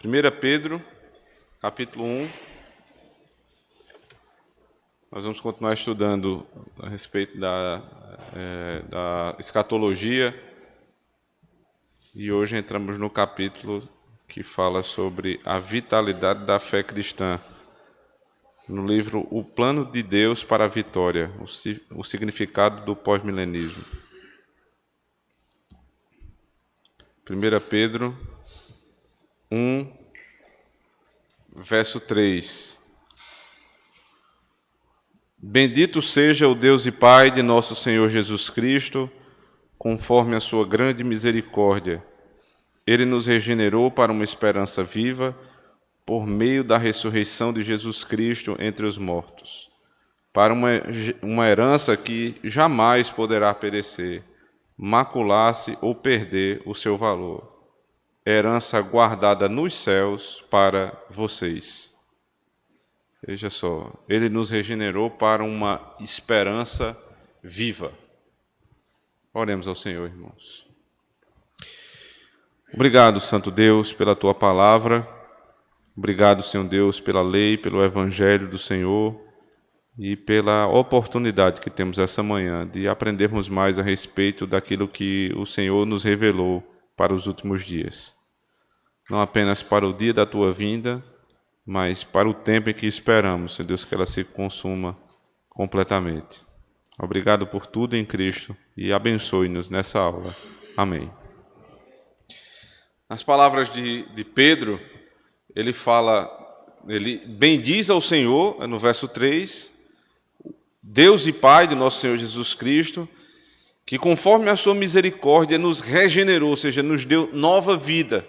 1 Pedro, capítulo 1. Nós vamos continuar estudando a respeito da escatologia. E hoje entramos no capítulo que fala sobre a vitalidade da fé cristã. No livro O Plano de Deus para a Vitória, o significado do pós-milenismo. 1 Pedro 1, verso 3. Bendito seja o Deus e Pai de nosso Senhor Jesus Cristo, conforme a sua grande misericórdia. Ele nos regenerou para uma esperança viva, por meio da ressurreição de Jesus Cristo entre os mortos, para uma herança que jamais poderá perecer, macular-se ou perder o seu valor. Herança guardada nos céus para vocês. Veja só, ele nos regenerou para uma esperança viva. Oremos ao Senhor, irmãos. Obrigado, Santo Deus, pela Tua palavra. Obrigado, Senhor Deus, pela lei, pelo Evangelho do Senhor e pela oportunidade que temos essa manhã de aprendermos mais a respeito daquilo que o Senhor nos revelou para os últimos dias. Não apenas para o dia da Tua vinda, mas para o tempo em que esperamos, Senhor Deus, que ela se consuma completamente. Obrigado por tudo em Cristo e abençoe-nos nessa aula. Amém. Nas palavras de Pedro, ele bendiz ao Senhor, no verso 3, Deus e Pai de nosso Senhor Jesus Cristo, que conforme a sua misericórdia nos regenerou, ou seja, nos deu nova vida.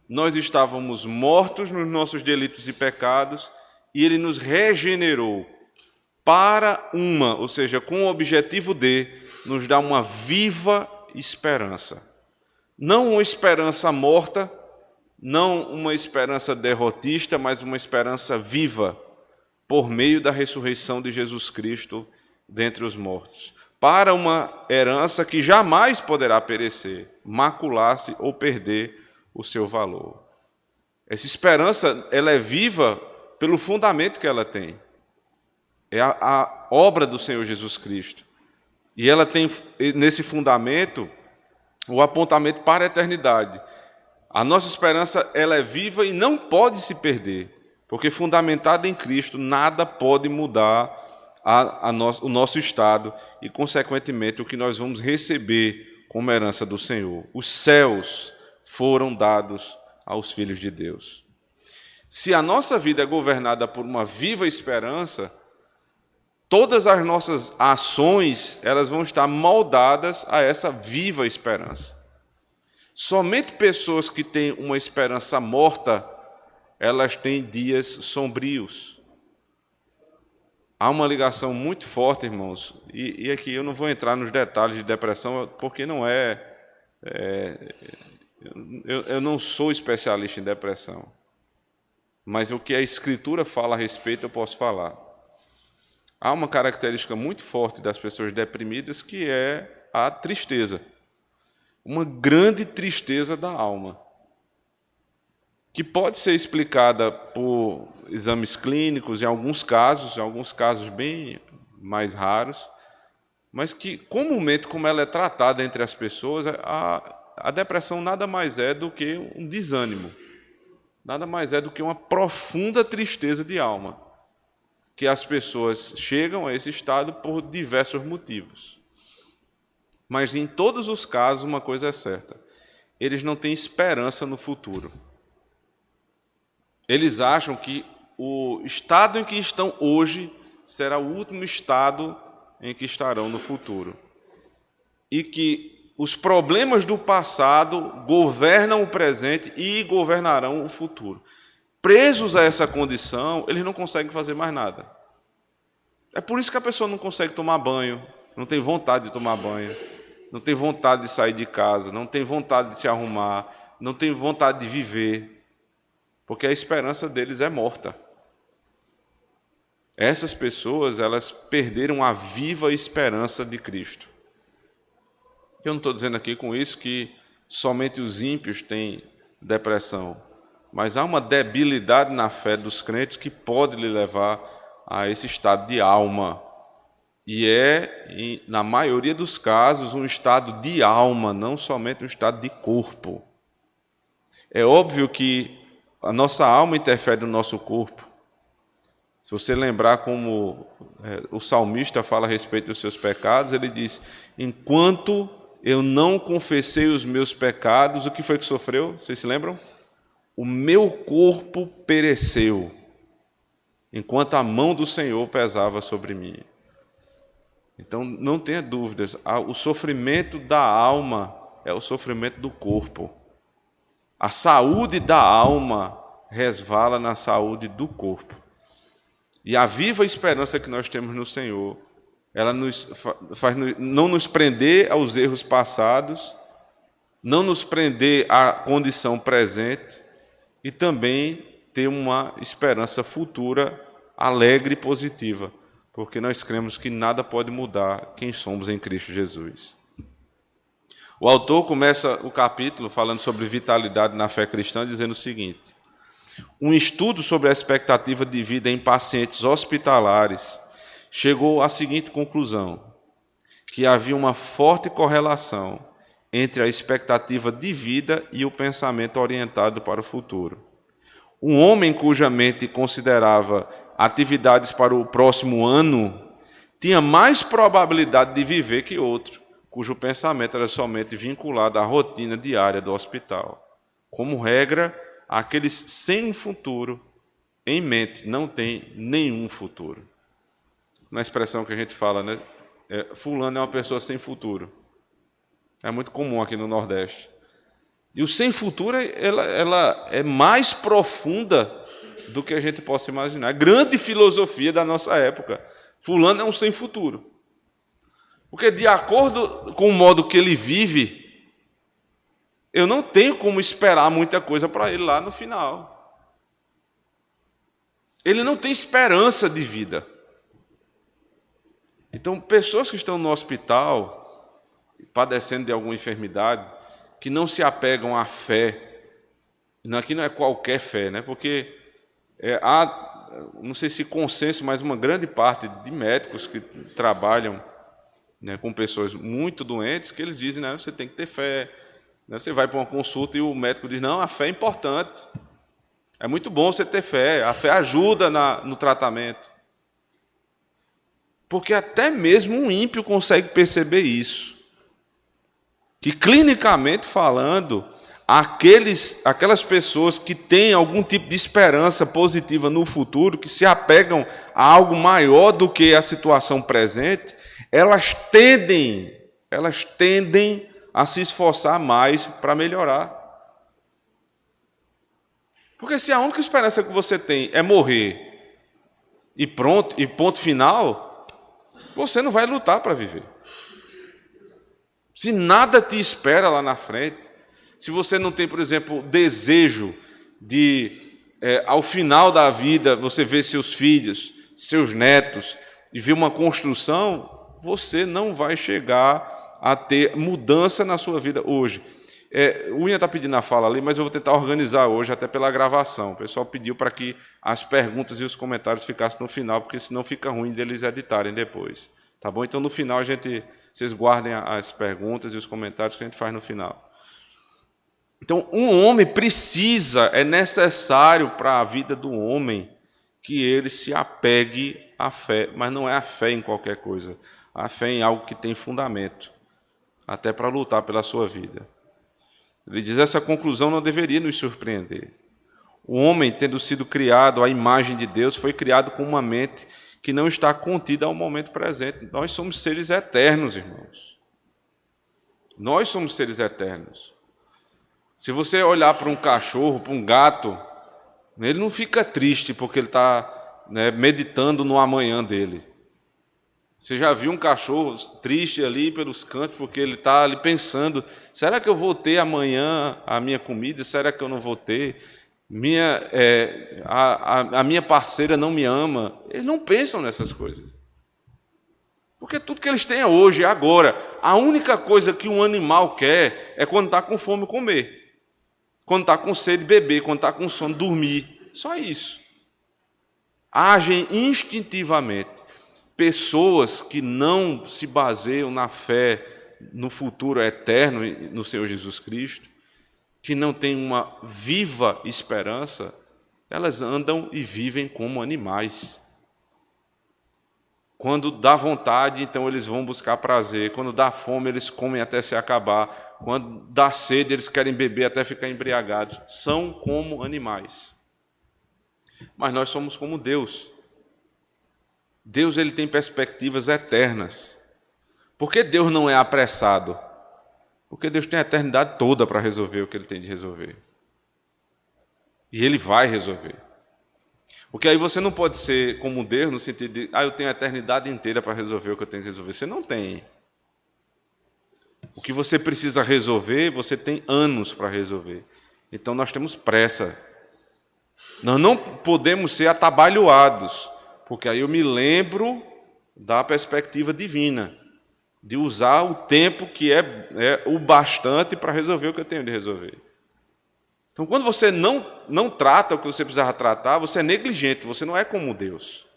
Nós estávamos mortos nos nossos delitos e pecados, e Ele nos regenerou para ou seja, com o objetivo de nos dar uma viva esperança. Não uma esperança morta, não uma esperança derrotista, mas uma esperança viva, por meio da ressurreição de Jesus Cristo dentre os mortos, para uma herança que jamais poderá perecer, macular-se ou perder o seu valor. Essa esperança, ela é viva pelo fundamento que ela tem. É a obra do Senhor Jesus Cristo. E ela tem, nesse fundamento, o apontamento para a eternidade. A nossa esperança, ela é viva e não pode se perder, porque fundamentada em Cristo, nada pode mudar o nosso estado e, consequentemente, o que nós vamos receber como herança do Senhor. Os céus foram dados aos filhos de Deus. Se a nossa vida é governada por uma viva esperança, todas as nossas ações, elas vão estar moldadas a essa viva esperança. Somente pessoas que têm uma esperança morta, elas têm dias sombrios. Há uma ligação muito forte, irmãos, e aqui eu não vou entrar nos detalhes de depressão, porque não eu não sou especialista em depressão. Mas o que a Escritura fala a respeito, eu posso falar. Há uma característica muito forte das pessoas deprimidas, que é a tristeza. Uma grande tristeza da alma, que pode ser explicada por exames clínicos, em alguns casos bem mais raros, mas que, comumente, como ela é tratada entre as pessoas, a depressão nada mais é do que um desânimo, nada mais é do que uma profunda tristeza de alma, que as pessoas chegam a esse estado por diversos motivos. Mas, em todos os casos, uma coisa é certa: eles não têm esperança no futuro. Eles acham que o estado em que estão hoje será o último estado em que estarão no futuro. E que os problemas do passado governam o presente e governarão o futuro. Presos a essa condição, eles não conseguem fazer mais nada. É por isso que a pessoa não consegue tomar banho, não tem vontade de tomar banho, não tem vontade de sair de casa, não tem vontade de se arrumar, não tem vontade de viver, porque a esperança deles é morta. Essas pessoas, elas perderam a viva esperança de Cristo. Eu não estou dizendo aqui com isso que somente os ímpios têm depressão, mas há uma debilidade na fé dos crentes que pode lhe levar a esse estado de alma. E na maioria dos casos, um estado de alma, não somente um estado de corpo. É óbvio que a nossa alma interfere no nosso corpo. Se você lembrar como o salmista fala a respeito dos seus pecados, ele diz: enquanto eu não confessei os meus pecados, o que foi que sofreu? Vocês se lembram? O meu corpo pereceu, enquanto a mão do Senhor pesava sobre mim. Então, não tenha dúvidas, o sofrimento da alma é o sofrimento do corpo. A saúde da alma resvala na saúde do corpo. E a viva esperança que nós temos no Senhor, ela faz não nos prender aos erros passados, não nos prender à condição presente e também ter uma esperança futura alegre e positiva, porque nós cremos que nada pode mudar quem somos em Cristo Jesus. O autor começa o capítulo falando sobre vitalidade na fé cristã, dizendo o seguinte: um estudo sobre a expectativa de vida em pacientes hospitalares chegou à seguinte conclusão: que havia uma forte correlação entre a expectativa de vida e o pensamento orientado para o futuro. Um homem cuja mente considerava atividades para o próximo ano tinha mais probabilidade de viver que outro, cujo pensamento era somente vinculado à rotina diária do hospital. Como regra, aqueles sem futuro em mente não têm nenhum futuro. Uma expressão que a gente fala, né? Fulano é uma pessoa sem futuro. É muito comum aqui no Nordeste. E o sem futuro, ela é mais profunda do que a gente possa imaginar. A grande filosofia da nossa época. Fulano é um sem futuro. Porque de acordo com o modo que ele vive, eu não tenho como esperar muita coisa para ele lá no final. Ele não tem esperança de vida. Então, pessoas que estão no hospital, padecendo de alguma enfermidade, que não se apegam à fé, aqui não é qualquer fé, né? Porque há, não sei se consenso, mas uma grande parte de médicos que trabalham, né, com pessoas muito doentes, que eles dizem, né, você tem que ter fé. Você vai para uma consulta e o médico diz, não, a fé é importante. É muito bom você ter fé, a fé ajuda no tratamento. Porque até mesmo um ímpio consegue perceber isso. Que clinicamente falando, aquelas pessoas que têm algum tipo de esperança positiva no futuro, que se apegam a algo maior do que a situação presente, elas tendem a se esforçar mais para melhorar. Porque se a única esperança que você tem é morrer e pronto, e ponto final, você não vai lutar para viver. Se nada te espera lá na frente, se você não tem, por exemplo, desejo de, ao final da vida, você ver seus filhos, seus netos, e ver uma construção, você não vai chegar a ter mudança na sua vida hoje. O Ian está pedindo a fala ali, mas eu vou tentar organizar hoje, até pela gravação. O pessoal pediu para que as perguntas e os comentários ficassem no final, porque senão fica ruim deles editarem depois. Tá bom? Então, no final, vocês guardem as perguntas e os comentários que a gente faz no final. Então, um homem é necessário para a vida do homem que ele se apegue à fé, mas não é a fé em qualquer coisa, a fé em algo que tem fundamento, até para lutar pela sua vida. Ele diz, essa conclusão não deveria nos surpreender. O homem, tendo sido criado à imagem de Deus, foi criado com uma mente que não está contida ao momento presente. Nós somos seres eternos, irmãos. Nós somos seres eternos. Se você olhar para um cachorro, para um gato, ele não fica triste porque ele está, né, meditando no amanhã dele. Você já viu um cachorro triste ali pelos cantos porque ele está ali pensando, será que eu vou ter amanhã a minha comida? Será que eu não vou ter? A minha parceira não me ama. Eles não pensam nessas coisas. Porque tudo que eles têm é hoje, é agora. A única coisa que um animal quer é quando está com fome comer. Quando está com sede, beber. Quando está com sono, dormir. Só isso. Agem instintivamente. Pessoas que não se baseiam na fé no futuro eterno, no Senhor Jesus Cristo, que não têm uma viva esperança, elas andam e vivem como animais. Quando dá vontade, então eles vão buscar prazer. Quando dá fome, eles comem até se acabar. Quando dá sede, eles querem beber até ficar embriagados. São como animais. Mas nós somos como Deus. Deus, ele tem perspectivas eternas. Por que Deus não é apressado? Porque Deus tem a eternidade toda para resolver o que ele tem de resolver. E ele vai resolver. Porque aí você não pode ser como Deus no sentido de, eu tenho a eternidade inteira para resolver o que eu tenho que resolver. Você não tem. O que você precisa resolver, você tem anos para resolver. Então nós temos pressa. Nós não podemos ser atabalhoados, porque aí eu me lembro da perspectiva divina, de usar o tempo que é o bastante para resolver o que eu tenho de resolver. Então, quando você não trata o que você precisava tratar, você é negligente, você não é como Deus.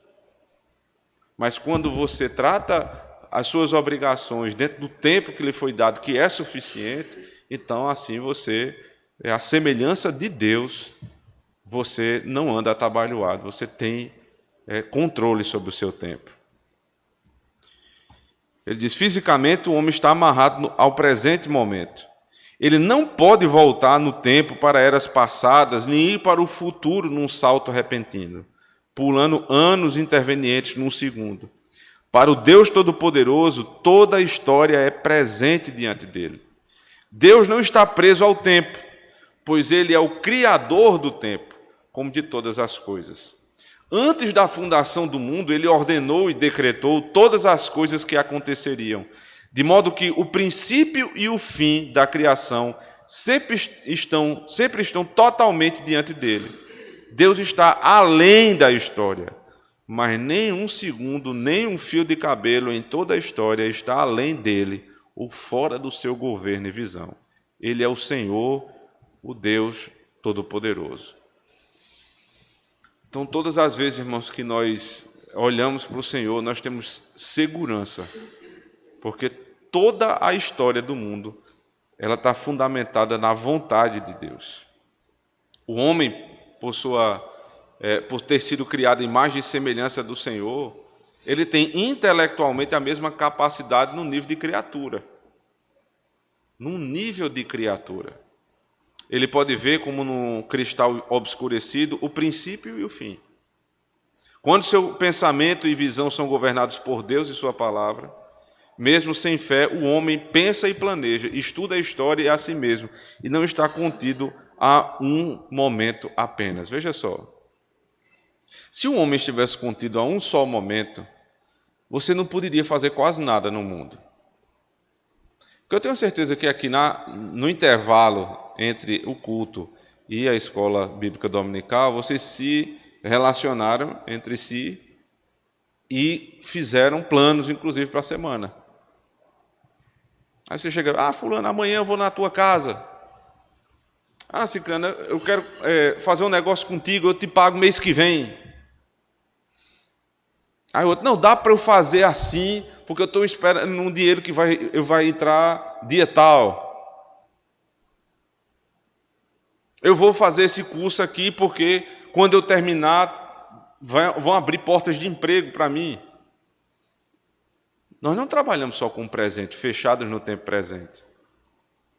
Mas quando você trata as suas obrigações dentro do tempo que lhe foi dado, que é suficiente, então assim você é a semelhança de Deus, você não anda atabalhoado, você tem controle sobre o seu tempo. Ele diz, fisicamente o homem está amarrado ao presente momento. Ele não pode voltar no tempo para eras passadas, nem ir para o futuro num salto repentino, pulando anos intervenientes num segundo. Para o Deus Todo-Poderoso, toda a história é presente diante dele. Deus não está preso ao tempo, pois ele é o Criador do tempo, como de todas as coisas. Antes da fundação do mundo, ele ordenou e decretou todas as coisas que aconteceriam, de modo que o princípio e o fim da criação sempre estão totalmente diante dele. Deus está além da história, mas nem um segundo, nem um fio de cabelo em toda a história está além dele ou fora do seu governo e visão. Ele é o Senhor, o Deus Todo-Poderoso. Então, todas as vezes, irmãos, que nós olhamos para o Senhor, nós temos segurança, porque toda a história do mundo ela está fundamentada na vontade de Deus. O homem, por ter sido criado em imagem e semelhança do Senhor, ele tem intelectualmente a mesma capacidade no nível de criatura. Num nível de criatura. Ele pode ver como num cristal obscurecido o princípio e o fim. Quando seu pensamento e visão são governados por Deus e sua palavra, mesmo sem fé, o homem pensa e planeja, estuda a história e a si mesmo, e não está contido a um momento apenas. Veja só. Se o homem estivesse contido a um só momento, você não poderia fazer quase nada no mundo. Porque eu tenho certeza que aqui no intervalo entre o culto e a escola bíblica dominical, vocês se relacionaram entre si e fizeram planos, inclusive, para a semana. Aí você chega, fulano, amanhã eu vou na tua casa. Ciclano, eu quero fazer um negócio contigo, eu te pago mês que vem. Aí o outro, não, dá para eu fazer assim, porque eu estou esperando um dinheiro que vai entrar dia tal. Eu vou fazer esse curso aqui porque quando eu terminar, vão abrir portas de emprego para mim. Nós não trabalhamos só com presente, fechados no tempo presente.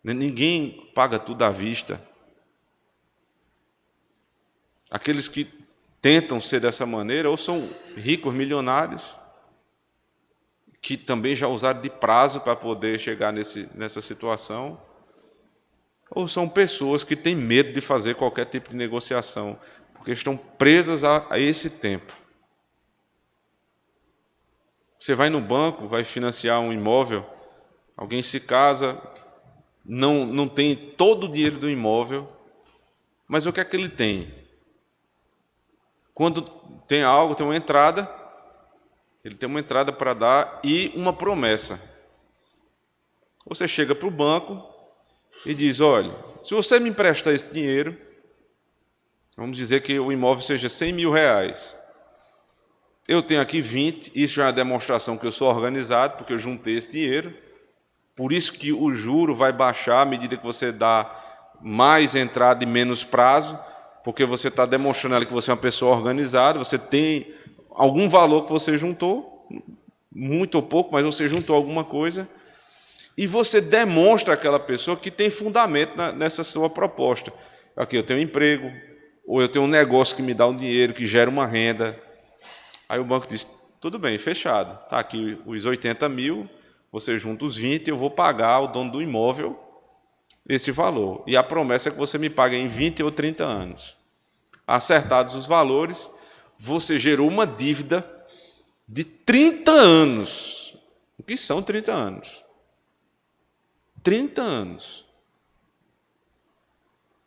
Ninguém paga tudo à vista. Aqueles que tentam ser dessa maneira, ou são ricos, milionários, que também já usaram de prazo para poder chegar nessa situação, ou são pessoas que têm medo de fazer qualquer tipo de negociação, porque estão presas a esse tempo. Você vai no banco, vai financiar um imóvel, alguém se casa, não tem todo o dinheiro do imóvel, mas o que é que ele tem? Quando tem algo, tem uma entrada, ele tem uma entrada para dar e uma promessa. Você chega para o banco e diz, olha, se você me emprestar esse dinheiro, vamos dizer que o imóvel seja 100 mil reais. Eu tenho aqui 20, isso já é uma demonstração que eu sou organizado, porque eu juntei esse dinheiro. Por isso que o juro vai baixar à medida que você dá mais entrada e menos prazo, porque você está demonstrando ali que você é uma pessoa organizada, você tem algum valor que você juntou, muito ou pouco, mas você juntou alguma coisa, e você demonstra àquela pessoa que tem fundamento nessa sua proposta. Aqui, eu tenho um emprego, ou eu tenho um negócio que me dá um dinheiro, que gera uma renda. Aí o banco diz, tudo bem, fechado. Está aqui os 80 mil, você junta os 20, eu vou pagar ao dono do imóvel esse valor. E a promessa é que você me pague em 20 ou 30 anos. Acertados os valores, você gerou uma dívida de 30 anos. O que são 30 anos? 30 anos.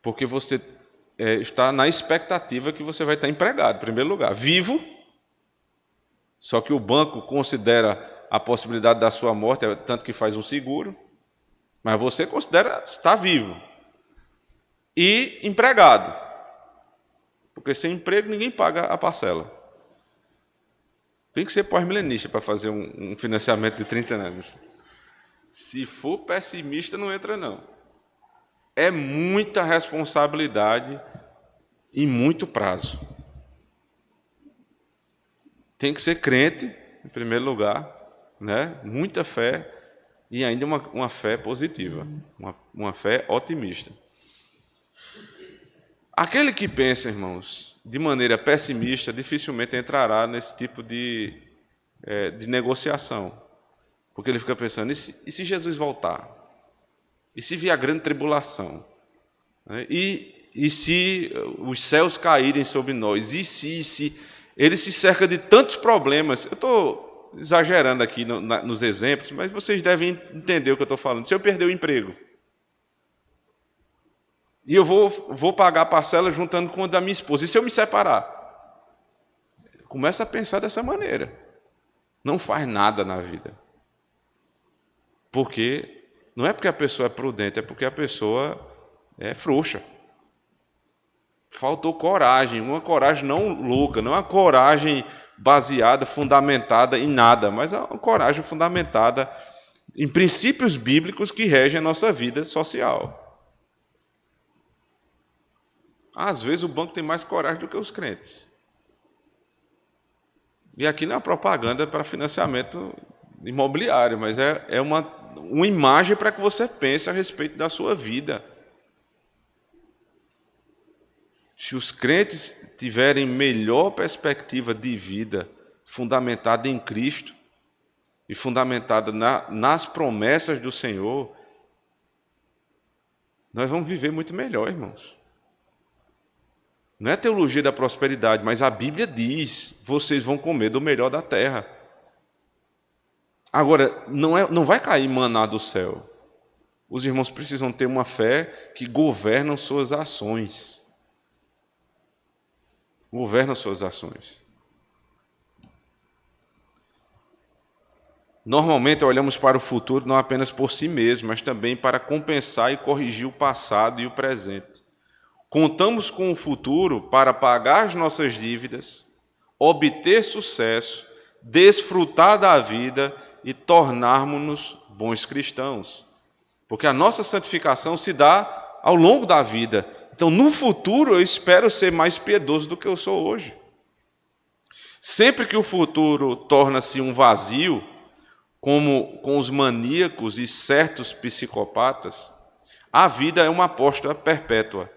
Porque você está na expectativa que você vai estar empregado, em primeiro lugar. Vivo, só que o banco considera a possibilidade da sua morte, tanto que faz um seguro, mas você considera estar vivo. E empregado. Porque sem emprego ninguém paga a parcela. Tem que ser pós-milenista para fazer um financiamento de 30 anos. Se for pessimista, não entra, não. É muita responsabilidade e muito prazo. Tem que ser crente, em primeiro lugar, né? Muita fé e ainda uma fé positiva, uma fé otimista. Aquele que pensa, irmãos, de maneira pessimista, dificilmente entrará nesse tipo de negociação. Porque ele fica pensando, e se Jesus voltar? E se vier a grande tribulação? E se os céus caírem sobre nós? E se ele se cerca de tantos problemas? Eu estou exagerando aqui nos exemplos, mas vocês devem entender o que eu estou falando. Se eu perder o emprego, e eu vou pagar a parcela juntando com a da minha esposa, e se eu me separar? Começa a pensar dessa maneira. Não faz nada na vida. Porque não é porque a pessoa é prudente, é porque a pessoa é frouxa. Faltou coragem, uma coragem não louca, não é uma coragem baseada, fundamentada em nada, mas é uma coragem fundamentada em princípios bíblicos que regem a nossa vida social. Às vezes o banco tem mais coragem do que os crentes. E aqui não é propaganda para financiamento imobiliário, mas é uma imagem para que você pense a respeito da sua vida. Se os crentes tiverem melhor perspectiva de vida, fundamentada em Cristo e fundamentada nas promessas do Senhor, nós vamos viver muito melhor, irmãos. Não é teologia da prosperidade, mas a Bíblia diz, vocês vão comer do melhor da terra. Agora, não vai cair maná do céu. Os irmãos precisam ter uma fé que governa suas ações. Governa suas ações. Normalmente olhamos para o futuro não apenas por si mesmo, mas também para compensar e corrigir o passado e o presente. Contamos com o futuro para pagar as nossas dívidas, obter sucesso, desfrutar da vida e tornarmos-nos bons cristãos. Porque a nossa santificação se dá ao longo da vida. Então, no futuro, eu espero ser mais piedoso do que eu sou hoje. Sempre que o futuro torna-se um vazio, como com os maníacos e certos psicopatas, a vida é uma aposta perpétua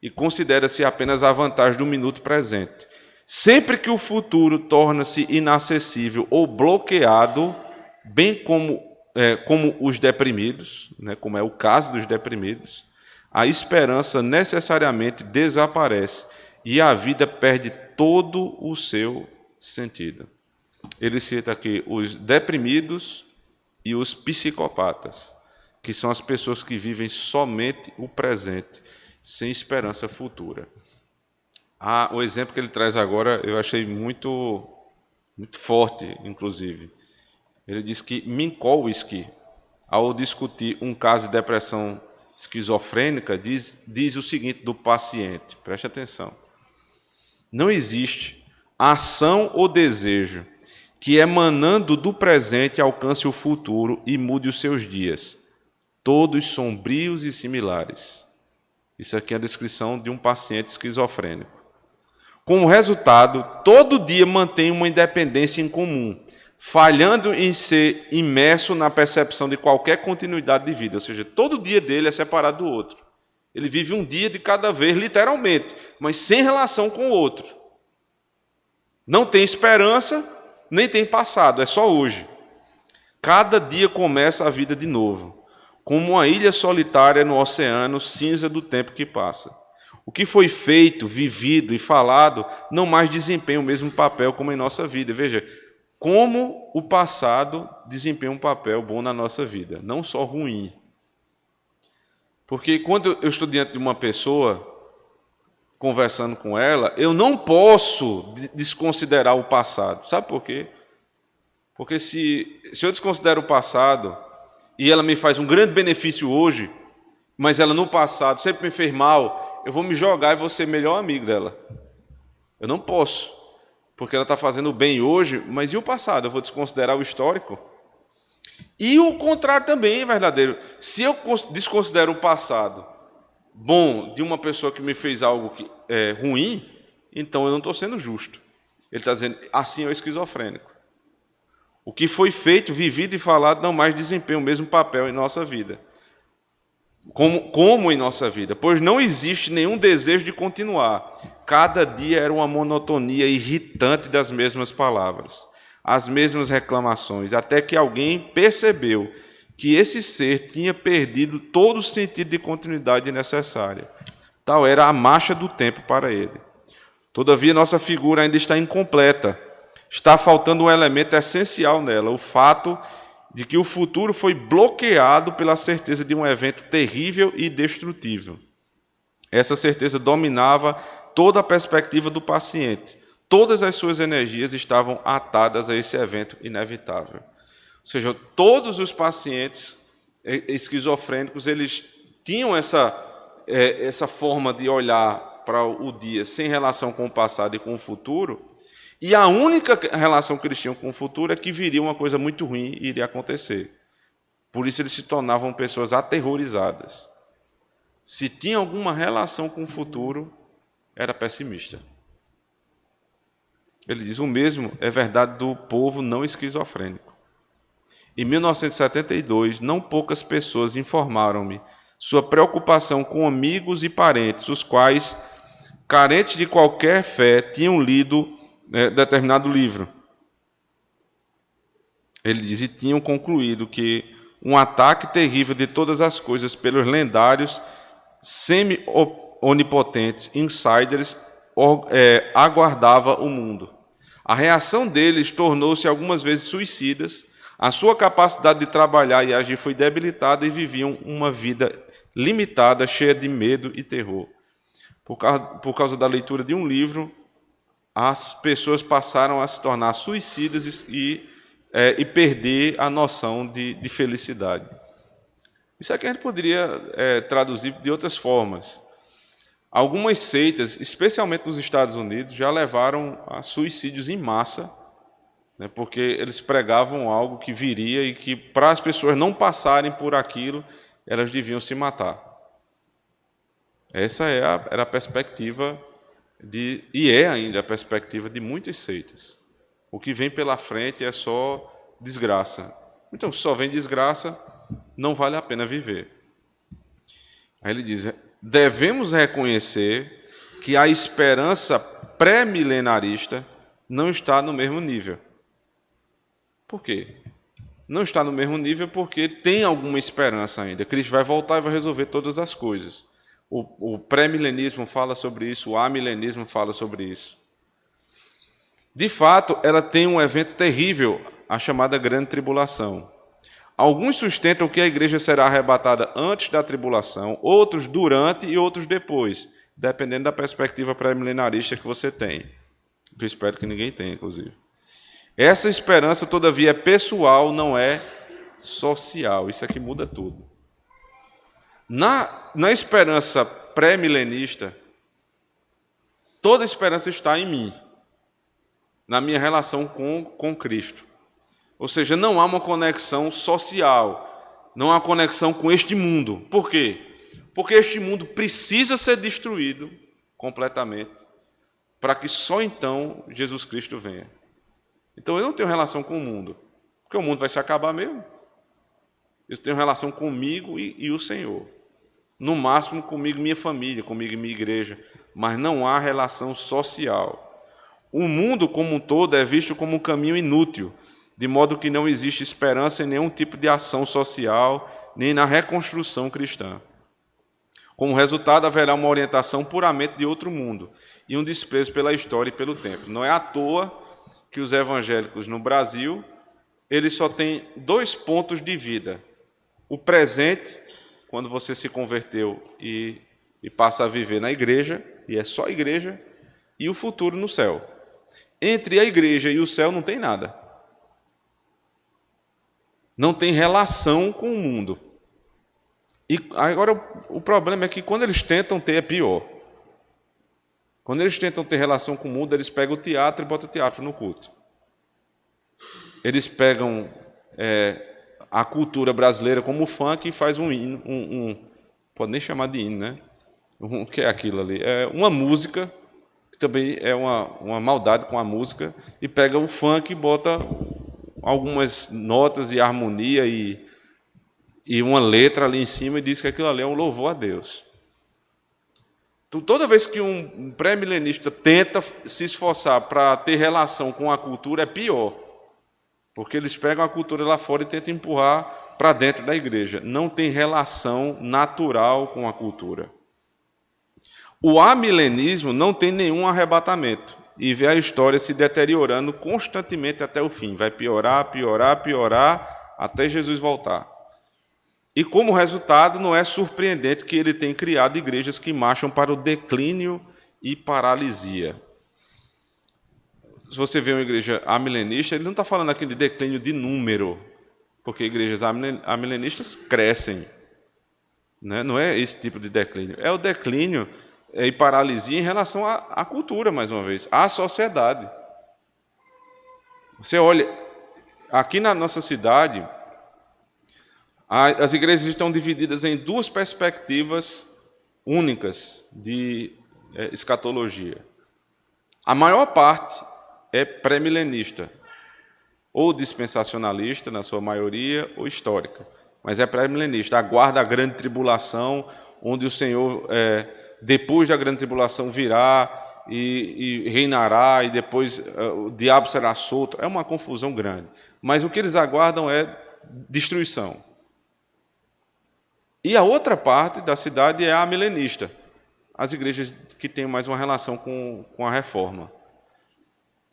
e considera-se apenas a vantagem do minuto presente. Sempre que o futuro torna-se inacessível ou bloqueado, bem como os deprimidos, né, como é o caso dos deprimidos, a esperança necessariamente desaparece e a vida perde todo o seu sentido. Ele cita aqui os deprimidos e os psicopatas, que são as pessoas que vivem somente o presente, sem esperança futura. O exemplo que ele traz agora eu achei muito, muito forte, inclusive. Ele diz que Minkowski, ao discutir um caso de depressão esquizofrênica diz o seguinte do paciente, preste atenção. Não existe ação ou desejo que, emanando do presente, alcance o futuro e mude os seus dias, todos sombrios e similares. Isso aqui é a descrição de um paciente esquizofrênico. Como resultado, todo dia mantém uma independência em comum, falhando em ser imerso na percepção de qualquer continuidade de vida. Ou seja, todo dia dele é separado do outro. Ele vive um dia de cada vez, literalmente, mas sem relação com o outro. Não tem esperança, nem tem passado, é só hoje. Cada dia começa a vida de novo, como uma ilha solitária no oceano cinza do tempo que passa. O que foi feito, vivido e falado não mais desempenha o mesmo papel como em nossa vida. Veja, como o passado desempenha um papel bom na nossa vida, não só ruim. Porque quando eu estou diante de uma pessoa, conversando com ela, eu não posso desconsiderar o passado. Sabe por quê? Porque se eu desconsidero o passado e ela me faz um grande benefício hoje, mas ela no passado sempre me fez mal, eu vou me jogar e vou ser melhor amigo dela. Eu não posso, porque ela está fazendo bem hoje, mas e o passado? Eu vou desconsiderar o histórico? E o contrário também é verdadeiro. Se eu desconsidero o passado bom de uma pessoa que me fez algo que é ruim, então eu não estou sendo justo. Ele está dizendo, assim é o esquizofrênico. O que foi feito, vivido e falado não mais desempenha o mesmo papel em nossa vida. Como em nossa vida, pois não existe nenhum desejo de continuar. Cada dia era uma monotonia irritante das mesmas palavras, as mesmas reclamações, até que alguém percebeu que esse ser tinha perdido todo o sentido de continuidade necessária. Tal era a marcha do tempo para ele. Todavia, nossa figura ainda está incompleta. Está faltando um elemento essencial nela, o fato de que o futuro foi bloqueado pela certeza de um evento terrível e destrutivo. Essa certeza dominava toda a perspectiva do paciente. Todas as suas energias estavam atadas a esse evento inevitável. Ou seja, todos os pacientes esquizofrênicos, eles tinham essa forma de olhar para o dia sem relação com o passado e com o futuro, e a única relação que eles tinham com o futuro é que viria uma coisa muito ruim e iria acontecer. Por isso eles se tornavam pessoas aterrorizadas. Se tinha alguma relação com o futuro, era pessimista. Ele diz, o mesmo é verdade do povo não esquizofrênico. Em 1972, não poucas pessoas informaram-me sua preocupação com amigos e parentes, os quais, carentes de qualquer fé, tinham lido determinado livro. Ele diz, e tinham concluído que um ataque terrível de todas as coisas pelos lendários, semi-onipotentes insiders aguardava o mundo. A reação deles tornou-se algumas vezes suicidas, a sua capacidade de trabalhar e agir foi debilitada e viviam uma vida limitada, cheia de medo e terror. Por causa da leitura de um livro, as pessoas passaram a se tornar suicidas e perder a noção de felicidade. Isso aqui a gente poderia traduzir de outras formas. Algumas seitas, especialmente nos Estados Unidos, já levaram a suicídios em massa, né, porque eles pregavam algo que viria e que, para as pessoas não passarem por aquilo, elas deviam se matar. Essa era a perspectiva e é ainda a perspectiva de muitas seitas. O que vem pela frente é só desgraça. Então, se só vem desgraça, não vale a pena viver. Aí ele diz, devemos reconhecer que a esperança pré-milenarista não está no mesmo nível. Por quê? Não está no mesmo nível porque tem alguma esperança ainda. Cristo vai voltar e vai resolver todas as coisas. O pré-milenismo fala sobre isso, o amilenismo fala sobre isso. De fato, ela tem um evento terrível, a chamada Grande Tribulação. Alguns sustentam que a igreja será arrebatada antes da tribulação, outros durante e outros depois, dependendo da perspectiva pré-milenarista que você tem. Que eu espero que ninguém tenha, inclusive. Essa esperança, todavia, é pessoal, não é social. Isso aqui muda tudo. Na esperança pré-milenista, toda a esperança está em mim, na minha relação com Cristo. Ou seja, não há uma conexão social, não há conexão com este mundo. Por quê? Porque este mundo precisa ser destruído completamente, para que só então Jesus Cristo venha. Então eu não tenho relação com o mundo, porque o mundo vai se acabar mesmo. Eu tenho relação comigo e o Senhor. No máximo comigo e minha família, comigo e minha igreja, mas não há relação social. O mundo como um todo é visto como um caminho inútil, de modo que não existe esperança em nenhum tipo de ação social, nem na reconstrução cristã. Como resultado, haverá uma orientação puramente de outro mundo e um desprezo pela história e pelo tempo. Não é à toa que os evangélicos no Brasil, eles só têm 2 pontos de vida. O presente, quando você se converteu e passa a viver na igreja, e é só igreja, e o futuro no céu. Entre a igreja e o céu não tem nada. Não tem relação com o mundo. E agora o problema é que quando eles tentam ter, é pior. Quando eles tentam ter relação com o mundo, eles pegam o teatro e botam o teatro no culto. Eles pegam a cultura brasileira como o funk e faz um hino, pode nem chamar de hino, né? O que é aquilo ali? É uma música, que também é uma maldade com a música, e pega o funk e bota algumas notas e harmonia e uma letra ali em cima e diz que aquilo ali é um louvor a Deus. Então, toda vez que um pré-milenista tenta se esforçar para ter relação com a cultura, é pior. Porque eles pegam a cultura lá fora e tentam empurrar para dentro da igreja. Não tem relação natural com a cultura. O amilenismo não tem nenhum arrebatamento e vê a história se deteriorando constantemente até o fim. Vai piorar, piorar, piorar, até Jesus voltar. E como resultado, não é surpreendente que ele tenha criado igrejas que marcham para o declínio e paralisia. Se você vê uma igreja amilenista, ele não está falando aqui de declínio de número, porque igrejas amilenistas crescem. Né? Não é esse tipo de declínio. É o declínio e paralisia em relação à cultura, mais uma vez, à sociedade. Você olha, aqui na nossa cidade, as igrejas estão divididas em 2 perspectivas únicas de escatologia. A maior parte é pré-milenista, ou dispensacionalista, na sua maioria, ou histórica. Mas é pré-milenista, aguarda a grande tribulação, onde o Senhor, depois da grande tribulação, virá e reinará, e depois o diabo será solto. É uma confusão grande. Mas o que eles aguardam é destruição. E a outra parte da cidade é a milenista, as igrejas que têm mais uma relação com a reforma.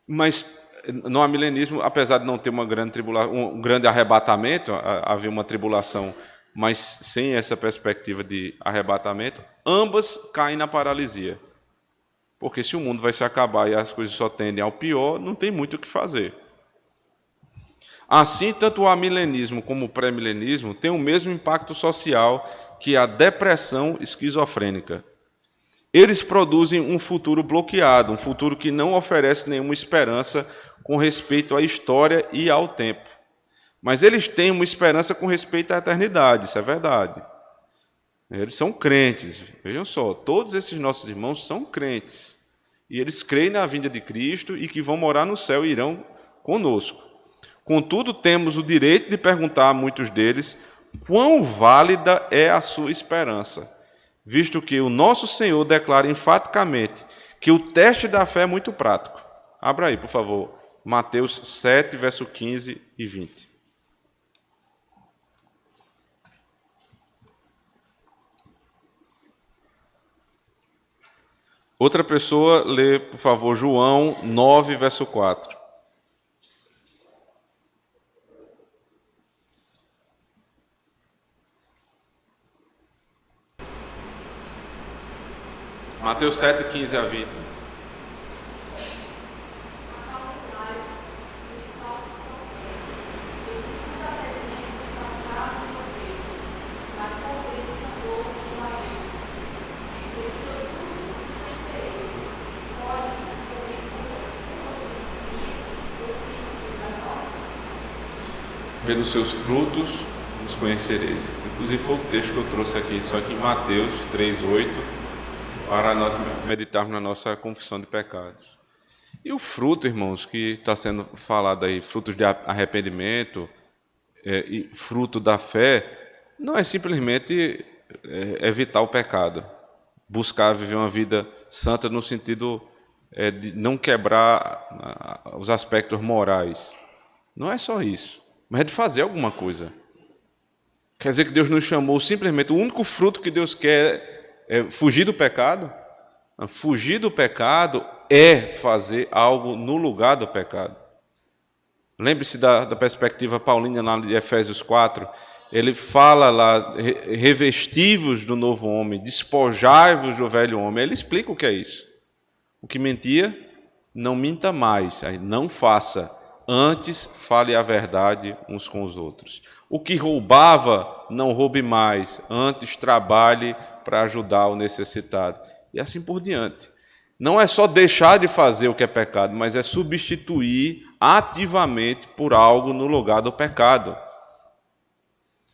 Mas no amilenismo, apesar de não ter uma grande tribulação, um grande arrebatamento, havia uma tribulação, mas sem essa perspectiva de arrebatamento, ambas caem na paralisia. Porque se o mundo vai se acabar e as coisas só tendem ao pior, não tem muito o que fazer. Assim, tanto o amilenismo como o pré-milenismo têm o mesmo impacto social que a depressão esquizofrênica. Eles produzem um futuro bloqueado, um futuro que não oferece nenhuma esperança com respeito à história e ao tempo. Mas eles têm uma esperança com respeito à eternidade, isso é verdade. Eles são crentes, vejam só, todos esses nossos irmãos são crentes. E eles creem na vinda de Cristo e que vão morar no céu e irão conosco. Contudo, temos o direito de perguntar a muitos deles quão válida é a sua esperança, visto que o nosso Senhor declara enfaticamente que o teste da fé é muito prático. Abra aí, por favor, Mateus 7, verso 15 e 20. Outra pessoa, lê, por favor, João 9, verso 4. Mateus 7, 15 a 20. Pelos seus frutos os conhecereis. Inclusive foi o texto que eu trouxe aqui, só que em Mateus 3:8, para nós meditarmos na nossa confissão de pecados. E o fruto, irmãos, que está sendo falado aí, frutos de arrependimento e fruto da fé, não é simplesmente evitar o pecado, buscar viver uma vida santa no sentido de não quebrar os aspectos morais. Não é só isso, mas é de fazer alguma coisa. Quer dizer que Deus nos chamou simplesmente, o único fruto que Deus quer é fugir do pecado? Fugir do pecado é fazer algo no lugar do pecado. Lembre-se da perspectiva paulina lá de Efésios 4, ele fala lá, revestivos do novo homem, despojai-vos do velho homem. Ele explica o que é isso. O que mentia, não minta mais, não faça. Antes, fale a verdade uns com os outros. O que roubava, não roube mais. Antes, trabalhe para ajudar o necessitado. E assim por diante. Não é só deixar de fazer o que é pecado, mas é substituir ativamente por algo no lugar do pecado.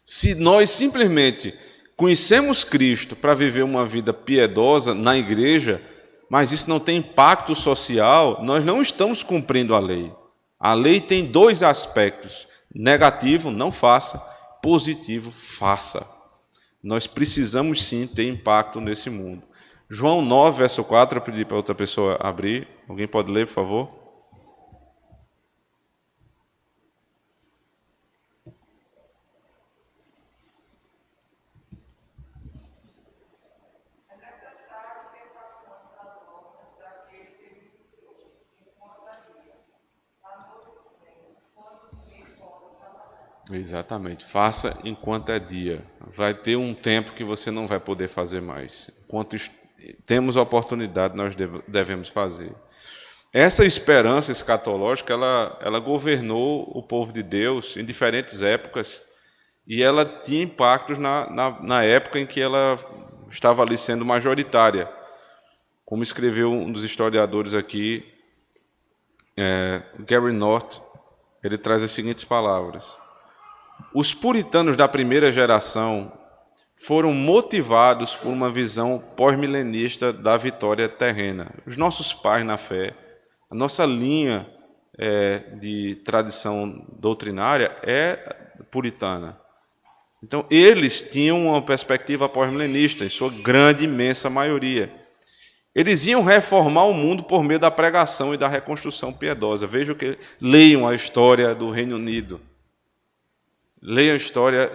Se nós simplesmente conhecemos Cristo para viver uma vida piedosa na igreja, mas isso não tem impacto social, nós não estamos cumprindo a lei. A lei tem dois aspectos: negativo, não faça; positivo, faça. Nós precisamos sim ter impacto nesse mundo. João 9, verso 4, eu pedi para outra pessoa abrir. Alguém pode ler, por favor? Exatamente. Faça enquanto é dia. Vai ter um tempo que você não vai poder fazer mais. Enquanto temos a oportunidade, nós devemos fazer. Essa esperança escatológica, ela governou o povo de Deus em diferentes épocas e ela tinha impactos na época em que ela estava ali sendo majoritária. Como escreveu um dos historiadores aqui, Gary North, ele traz as seguintes palavras: os puritanos da primeira geração foram motivados por uma visão pós-milenista da vitória terrena. Os nossos pais na fé, a nossa linha de tradição doutrinária é puritana. Então, eles tinham uma perspectiva pós-milenista, em sua grande, imensa maioria. Eles iam reformar o mundo por meio da pregação e da reconstrução piedosa. Vejam que leiam a história do Reino Unido. Leiam a história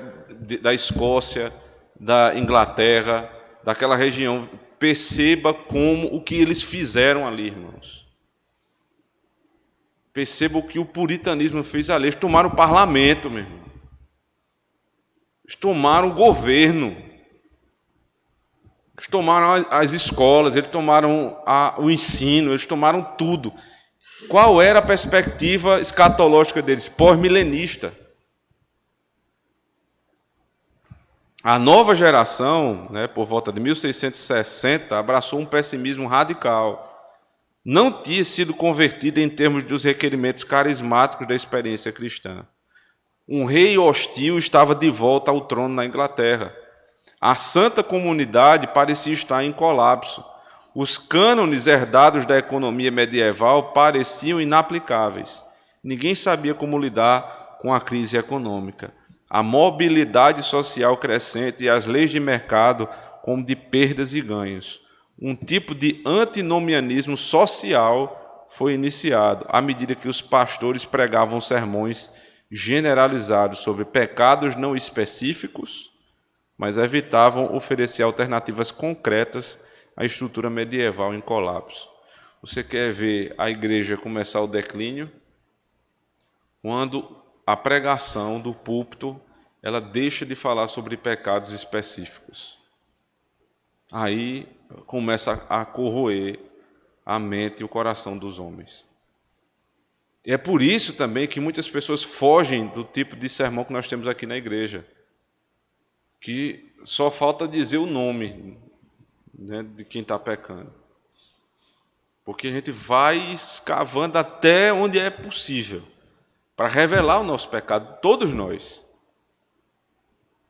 da Escócia, da Inglaterra, daquela região. Perceba como o que eles fizeram ali, irmãos. Perceba o que o puritanismo fez ali. Eles tomaram o parlamento, meu irmão. Eles tomaram o governo. Eles tomaram as escolas, eles tomaram o ensino, eles tomaram tudo. Qual era a perspectiva escatológica deles? Pós-milenista. A nova geração, por volta de 1660, abraçou um pessimismo radical. Não tinha sido convertida em termos dos requerimentos carismáticos da experiência cristã. Um rei hostil estava de volta ao trono na Inglaterra. A santa comunidade parecia estar em colapso. Os cânones herdados da economia medieval pareciam inaplicáveis. Ninguém sabia como lidar com a crise econômica. A mobilidade social crescente e as leis de mercado como de perdas e ganhos. Um tipo de antinomianismo social foi iniciado à medida que os pastores pregavam sermões generalizados sobre pecados não específicos, mas evitavam oferecer alternativas concretas à estrutura medieval em colapso. Você quer ver a igreja começar o declínio? Quando a pregação do púlpito, ela deixa de falar sobre pecados específicos. Aí começa a corroer a mente e o coração dos homens. E é por isso também que muitas pessoas fogem do tipo de sermão que nós temos aqui na igreja, que só falta dizer o nome de quem está pecando. Porque a gente vai escavando até onde é possível. para revelar o nosso pecado, todos nós.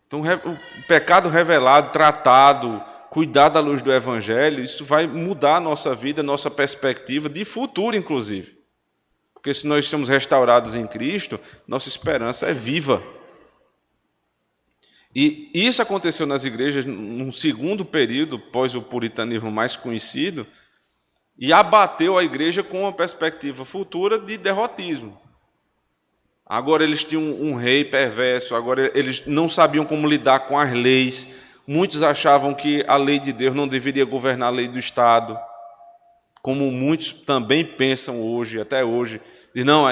Então, o pecado revelado, tratado, cuidado à luz do Evangelho, isso vai mudar a nossa vida, a nossa perspectiva de futuro, inclusive. Porque se nós estamos restaurados em Cristo, nossa esperança é viva. E isso aconteceu nas igrejas num segundo período, pós o puritanismo mais conhecido, e abateu a igreja com uma perspectiva futura de derrotismo. Agora eles tinham um rei perverso, agora eles não sabiam como lidar com as leis. Muitos achavam que a lei de Deus não deveria governar a lei do Estado, como muitos também pensam hoje, até hoje. E não,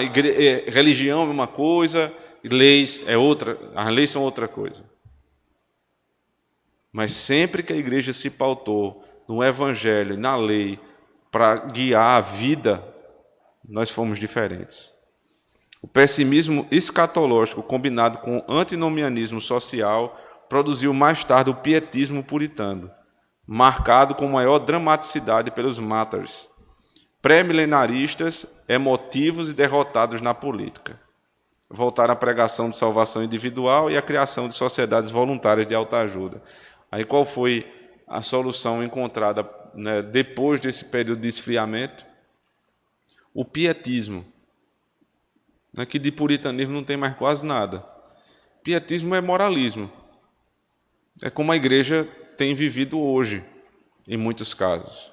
religião é uma coisa, leis é outra, as leis são outra coisa. Mas sempre que a igreja se pautou no Evangelho e na lei para guiar a vida, nós fomos diferentes. O pessimismo escatológico combinado com o antinomianismo social produziu mais tarde o pietismo puritano, marcado com maior dramaticidade pelos martyrs, pré-milenaristas, emotivos e derrotados na política. Voltaram à pregação de salvação individual e à criação de sociedades voluntárias de autoajuda. Aí qual foi a solução encontrada, né, depois desse período de esfriamento? O pietismo. Aqui de puritanismo não tem mais quase nada. Pietismo é moralismo. É como a igreja tem vivido hoje, em muitos casos.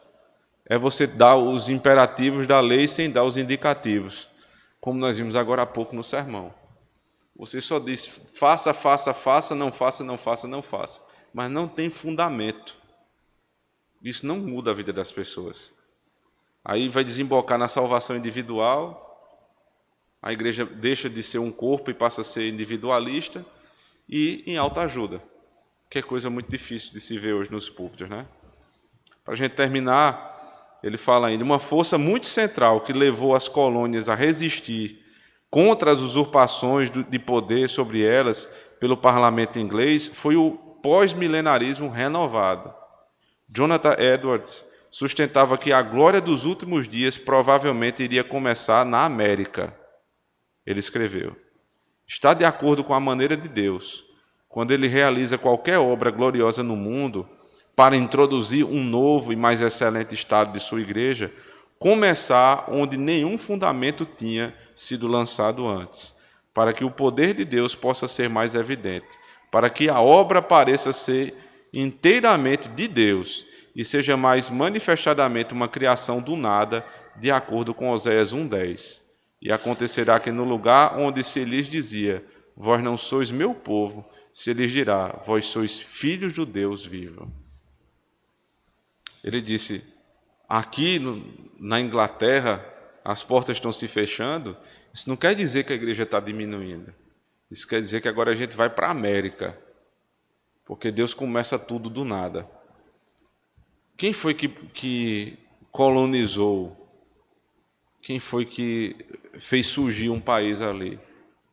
É você dar os imperativos da lei sem dar os indicativos, como nós vimos agora há pouco no sermão. Você só diz, faça, faça, faça, não faça, não faça, não faça. Mas não tem fundamento. Isso não muda a vida das pessoas. Aí vai desembocar na salvação individual, a igreja deixa de ser um corpo e passa a ser individualista, e em autoajuda, que é coisa muito difícil de se ver hoje nos púlpitos, né? Para a gente terminar, ele fala ainda, uma força muito central que levou as colônias a resistir contra as usurpações de poder sobre elas pelo parlamento inglês foi o pós-milenarismo renovado. Jonathan Edwards sustentava que a glória dos últimos dias provavelmente iria começar na América. Ele escreveu, está de acordo com a maneira de Deus, quando ele realiza qualquer obra gloriosa no mundo, para introduzir um novo e mais excelente estado de sua igreja, começar onde nenhum fundamento tinha sido lançado antes, para que o poder de Deus possa ser mais evidente, para que a obra pareça ser inteiramente de Deus e seja mais manifestadamente uma criação do nada, de acordo com Oséias 1:10. E acontecerá que no lugar onde se lhes dizia, vós não sois meu povo, se lhes dirá, vós sois filhos do Deus vivo. Ele disse, aqui na Inglaterra, as portas estão se fechando, isso não quer dizer que a igreja está diminuindo. Isso quer dizer que agora a gente vai para a América, porque Deus começa tudo do nada. Quem foi que colonizou? Quem foi que fez surgir um país ali,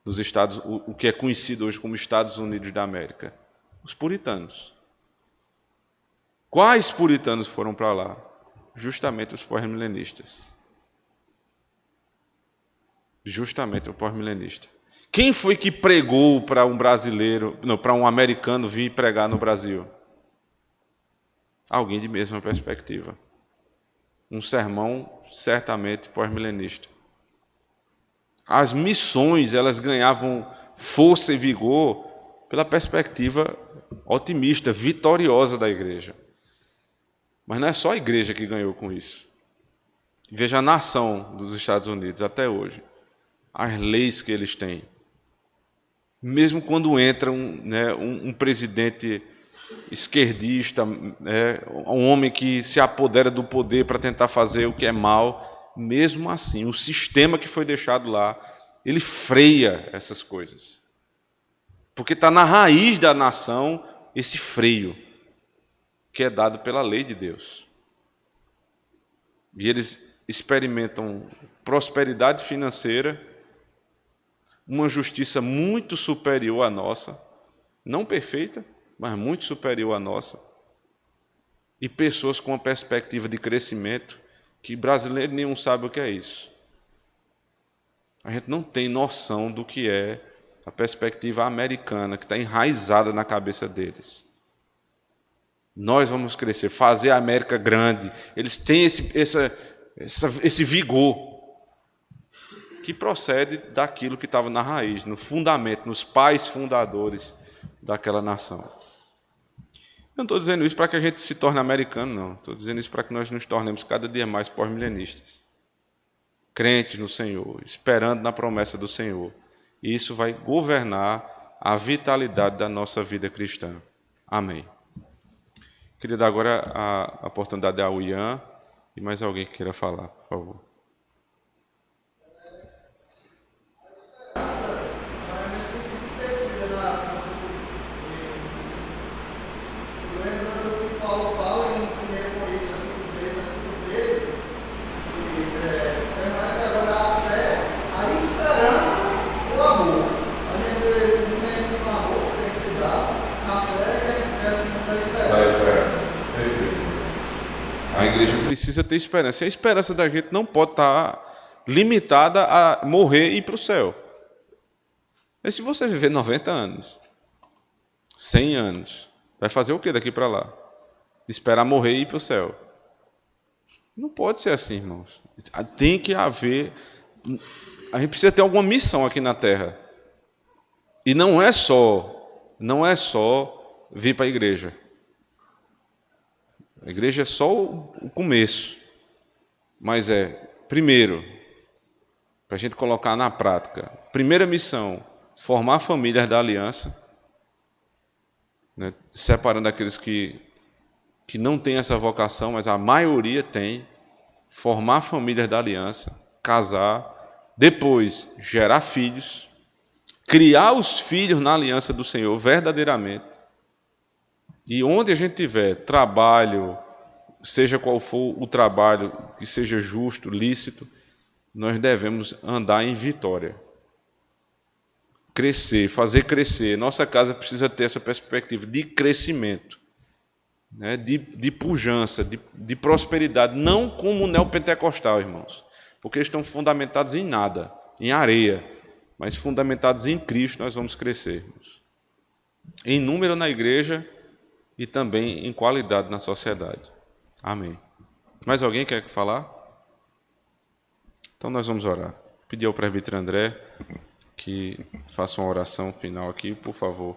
dos Estados, o que é conhecido hoje como Estados Unidos da América? Os puritanos. Quais puritanos foram para lá? Justamente os pós-milenistas. Justamente o pós-milenista. Quem foi que pregou para um brasileiro, não, para um americano vir pregar no Brasil? Alguém de mesma perspectiva. Um sermão certamente pós-milenista. As missões, elas ganhavam força e vigor pela perspectiva otimista, vitoriosa da igreja. Mas não é só a igreja que ganhou com isso. Veja a nação dos Estados Unidos até hoje. As leis que eles têm. Mesmo quando entra um presidente esquerdista, um homem que se apodera do poder para tentar fazer o que é mal, mesmo assim, o sistema que foi deixado lá, ele freia essas coisas. Porque está na raiz da nação esse freio, que é dado pela lei de Deus. E eles experimentam prosperidade financeira, uma justiça muito superior à nossa, não perfeita, mas muito superior à nossa, e pessoas com uma perspectiva de crescimento que brasileiro nenhum sabe o que é isso. A gente não tem noção do que é a perspectiva americana que está enraizada na cabeça deles. Nós vamos crescer, fazer a América grande. Eles têm esse vigor que procede daquilo que estava na raiz, no fundamento, nos pais fundadores daquela nação. Eu não estou dizendo isso para que a gente se torne americano, não. Estou dizendo isso para que nós nos tornemos cada dia mais pós-milenistas. Crentes no Senhor, esperando na promessa do Senhor. E isso vai governar a vitalidade da nossa vida cristã. Amém. Queria dar agora a oportunidade ao Ian e mais alguém que queira falar, por favor. A igreja precisa ter esperança. E a esperança da gente não pode estar limitada a morrer e ir para o céu. Mas se você viver 90 anos, 100 anos, vai fazer o que daqui para lá? Esperar morrer e ir para o céu. Não pode ser assim, irmãos. Tem que haver... A gente precisa ter alguma missão aqui na Terra. E não é só vir para a igreja. A igreja é só o começo. Mas primeiro, para a gente colocar na prática, primeira missão, formar famílias da aliança, né, separando aqueles que não têm essa vocação, mas a maioria tem, formar famílias da aliança, casar, depois gerar filhos, criar os filhos na aliança do Senhor verdadeiramente. E onde a gente tiver trabalho, seja qual for o trabalho, que seja justo, lícito, nós devemos andar em vitória. Crescer, fazer crescer. Nossa casa precisa ter essa perspectiva de crescimento, né? de pujança, de prosperidade. Não como o neopentecostal, irmãos, porque eles estão fundamentados em nada, em areia, mas fundamentados em Cristo nós vamos crescer, irmãos. Em número na igreja e também em qualidade na sociedade. Amém. Mais alguém quer falar? Então nós vamos orar. Pedir ao presbítero André que faça uma oração final aqui, por favor.